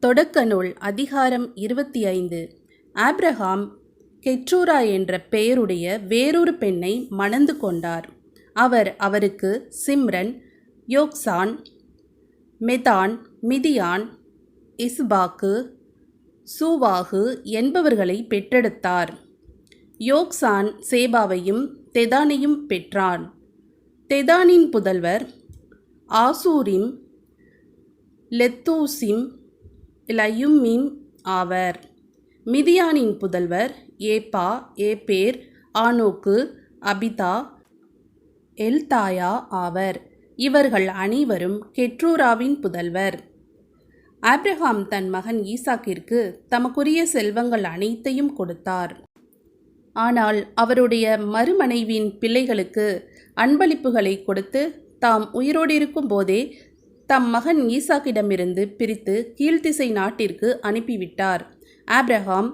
தொடக்க நூல் அதிகாரம் 25. ஆபிரகாம் கெற்றூரா என்ற பெயருடைய வேறொரு பெண்ணை மணந்து கொண்டார். அவருக்கு சிம்ரன், யோக்சான், மெதான், மிதியான், இஸ்பாக்கு, சூவாகு என்பவர்களை பெற்றெடுத்தார். யோக்சான் சேபாவையும் தெதானையும் பெற்றான். தெதானின் புதல்வர் ஆசூரிம், லெத்தூசிம், லயுமிம் ஆவர். மிதியானின் புதல்வர் ஏப்பா, ஏப்பேர், ஆனோக்கு, அபிதா, எல்தாயா ஆவர். இவர்கள் அனைவரும் கெற்றூராவின் புதல்வர். ஆபிரகாம் தன் மகன் ஈசாக்கிற்கு தமக்குரிய செல்வங்கள் அனைத்தையும் கொடுத்தார். ஆனால் அவருடைய மறுமனைவியின் பிள்ளைகளுக்கு அன்பளிப்புகளை கொடுத்து தாம் உயிரோடிருக்கும் போதே தம் மகன் ஈசாக்கிடமிருந்து பிரித்து கீழ்த்திசை நாட்டிற்கு அனுப்பிவிட்டார். ஆபிரகாம்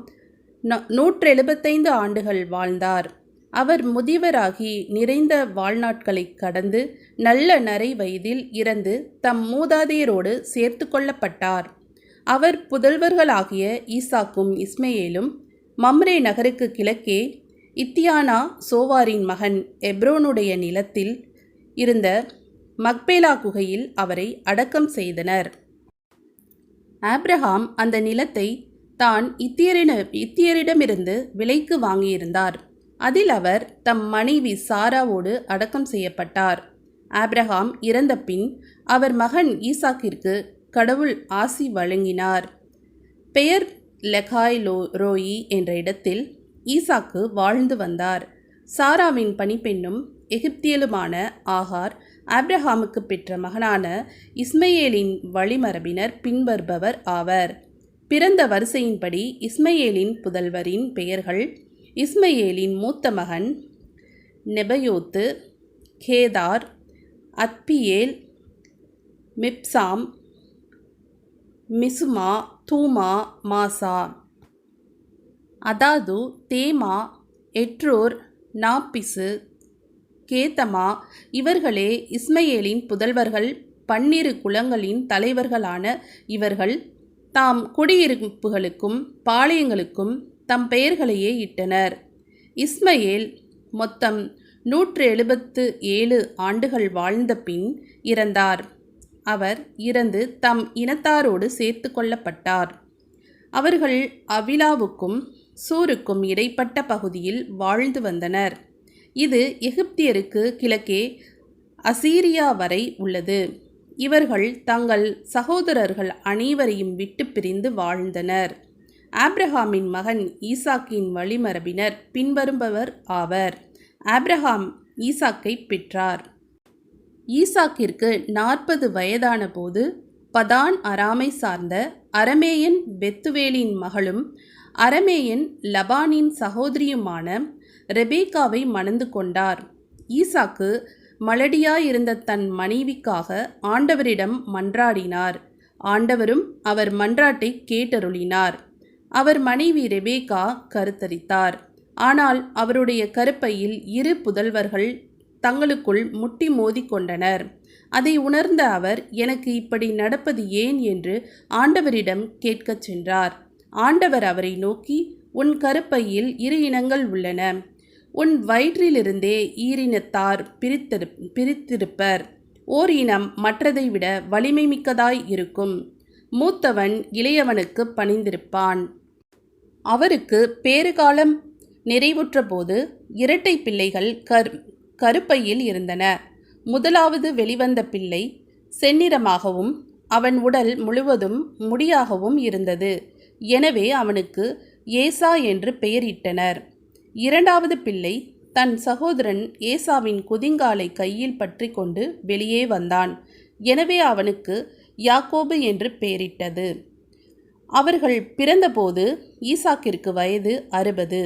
175 ஆண்டுகள் வாழ்ந்தார். அவர் முதியவராகி நிறைந்த வாழ்நாட்களை கடந்து நல்ல நரை வயதில் இறந்து தம் மூதாதையரோடு சேர்த்து கொள்ளப்பட்டார். அவர் புதல்வர்களாகிய ஈசாக்கும் இஸ்மயேலும் மம்ரே நகருக்கு கிழக்கே இத்தியானா சோவாரின் மகன் எப்ரோனுடைய நிலத்தில் இருந்த மக்பேலா குகையில் அவரை அடக்கம் செய்தனர். ஆபிரகாம் அந்த நிலத்தை தான் இத்தியரிடமிருந்து விலைக்கு வாங்கியிருந்தார். அதில் அவர் தம் மனைவி சாராவோடு அடக்கம் செய்யப்பட்டார். ஆபிரகாம் இறந்த பின் அவர் மகன் ஈசாக்கிற்கு கடவுள் ஆசி வழங்கினார். பெயர் லெகாய் ரோயி என்ற இடத்தில் ஈசாக்கு வாழ்ந்து வந்தார். சாராவின் பணிப்பெண்ணும் எகிப்தியலுமான ஆகார் ஆபிரகாமுக்கு பெற்ற மகனான இஸ்மயேலின் வழிமரபினர் பின்வருபவர் ஆவர். பிறந்த வரிசையின்படி இஸ்மயேலின் புதல்வரின் பெயர்கள்: இஸ்மயேலின் மூத்த மகன் நெபயோத்து, கேதார், அத்பியேல், மிப்சாம், மிசுமா, தூமா, மாசா. அதாது, தேமா, எட்ரோர், நாப்பிசு, கேத்தமா இவர்களே இஸ்மயேலின் புதல்வர்கள். 12 குலங்களின் தலைவர்களான இவர்கள் தாம் குடியிருப்புகளுக்கும் பாளையங்களுக்கும் தம் பெயர்களையே இட்டனர். இஸ்மயேல் மொத்தம் 177 ஆண்டுகள் வாழ்ந்த பின் இறந்தார். அவர் இறந்து தம் இனத்தாரோடு சேர்த்து கொள்ளப்பட்டார். அவர்கள் அவிலாவுக்கும் சூருக்கும் இடைப்பட்ட பகுதியில் வாழ்ந்து வந்தனர். இது எகிப்தியருக்கு கிழக்கே அசீரியா வரை உள்ளது. இவர்கள் தங்கள் சகோதரர்கள் அனைவரையும் விட்டு பிரிந்து வாழ்ந்தனர். ஆபிரகாமின் மகன் ஈசாக்கின் வழிமரபினர் பின்வருபவர் ஆவர். ஆபிரகாம் ஈசாக்கை பெற்றார். ஈசாக்கிற்கு 40 வயதான போது பதான் அராமை சார்ந்த அரமேயன் பெத்துவேலின் மகளும் அரமேயன் லபானின் சகோதரியுமான ரெபேக்காவை மணந்து கொண்டார். ஈசாக்கு மலடியாயிருந்த தன் மனைவிக்காக ஆண்டவரிடம் மன்றாடினார். ஆண்டவரும் அவர் மன்றாட்டை கேட்டருளினார். அவர் மனைவி ரெபேக்கா கருத்தரித்தார். ஆனால் அவருடைய கருப்பையில் 2 புதல்வர்கள் தங்களுக்குள் முட்டி மோதி கொண்டனர். அதை உணர்ந்த அவர், எனக்கு இப்படி நடப்பது ஏன் என்று ஆண்டவரிடம் கேட்கச் சென்றார். ஆண்டவர் அவரை நோக்கி, உன் கருப்பையில் 2 இனங்கள் உள்ளன. உன் வயிற்றிலிருந்தே ஈரினத்தார் பிரித்திருப்பர். ஓர் இனம் மற்றதை விட வலிமை மிக்கதாய் இருக்கும். மூத்தவன் இளையவனுக்கு பணிந்திருப்பான். அவருக்கு பேறுகாலம் நிறைவுற்ற போது 2 பிள்ளைகள் கருப்பையில் இருந்தன. முதலாவது வெளிவந்த பிள்ளை செந்நிறமாகவும் அவன் உடல் முழுவதும் முடியாகவும் இருந்தது. எனவே அவனுக்கு ஏசா என்று பெயரிட்டனர். 2வது பிள்ளை தன் சகோதரன் ஏசாவின் குதிங்காலை கையில் பற்றி கொண்டு வெளியே வந்தான். எனவே அவனுக்கு யாக்கோபு என்று பெயரிட்டது. அவர்கள் பிறந்தபோது ஈசாக்கிற்கு வயது 60.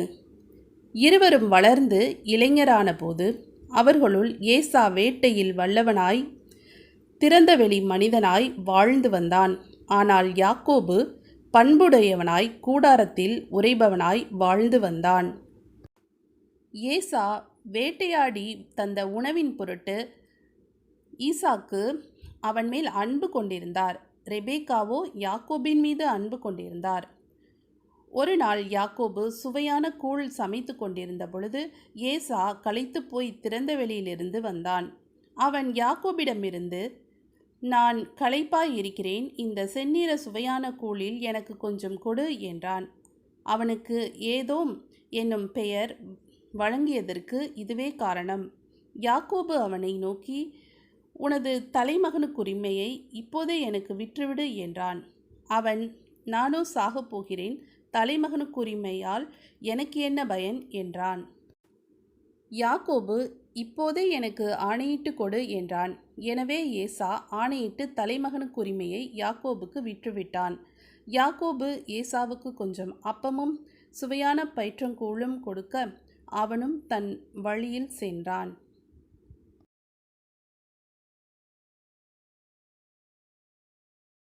இருவரும் வளர்ந்து இளைஞரான போது அவர்களுள் ஏசா வேட்டையில் வல்லவனாய் திறந்தவெளி மனிதனாய் வாழ்ந்து வந்தான். ஆனால் யாக்கோபு பண்புடையவனாய் கூடாரத்தில் உறைபவனாய் வாழ்ந்து வந்தான். ஏசா வேட்டையாடி தந்த உணவின் பொருட்டு ஈசாக்கு அவன் மேல் அன்பு கொண்டிருந்தார். ரெபேக்காவோ யாக்கோபின் மீது அன்பு கொண்டிருந்தார். ஒரு நாள் யாக்கோபு சுவையான கூழ் சமைத்து கொண்டிருந்த பொழுது ஏசா களைத்து போய் திறந்த வெளியிலிருந்து வந்தான். அவன் யாக்கோபிடமிருந்து, நான் களைப்பாய் இருக்கிறேன், இந்த செந்நிற சுவையான கூழில் எனக்கு கொஞ்சம் கொடு என்றான். அவனுக்கு ஏதோம் என்னும் பெயர் வழங்கியதற்கு இதுவே காரணம். யாக்கோபு அவனை நோக்கி, உனது தலைமகனுக்குரிமையை இப்போதே எனக்கு விற்றுவிடு என்றான். அவன், நானோ சாகப் போகிறேன், தலைமகனுக்குரிமையால் எனக்கு என்ன பயன் என்றான். யாக்கோபு, இப்போதே எனக்கு ஆணையிட்டு கொடு என்றான். எனவே ஏசா ஆணையிட்டு தலைமகனுக்குரிமையை யாக்கோபுக்கு விற்றுவிட்டான். யாக்கோபு ஏசாவுக்கு கொஞ்சம் அப்பமும் சுவையான பயிற்றங்கூழும் கொடுக்க அவனும் தன் வழியில் சென்றான்.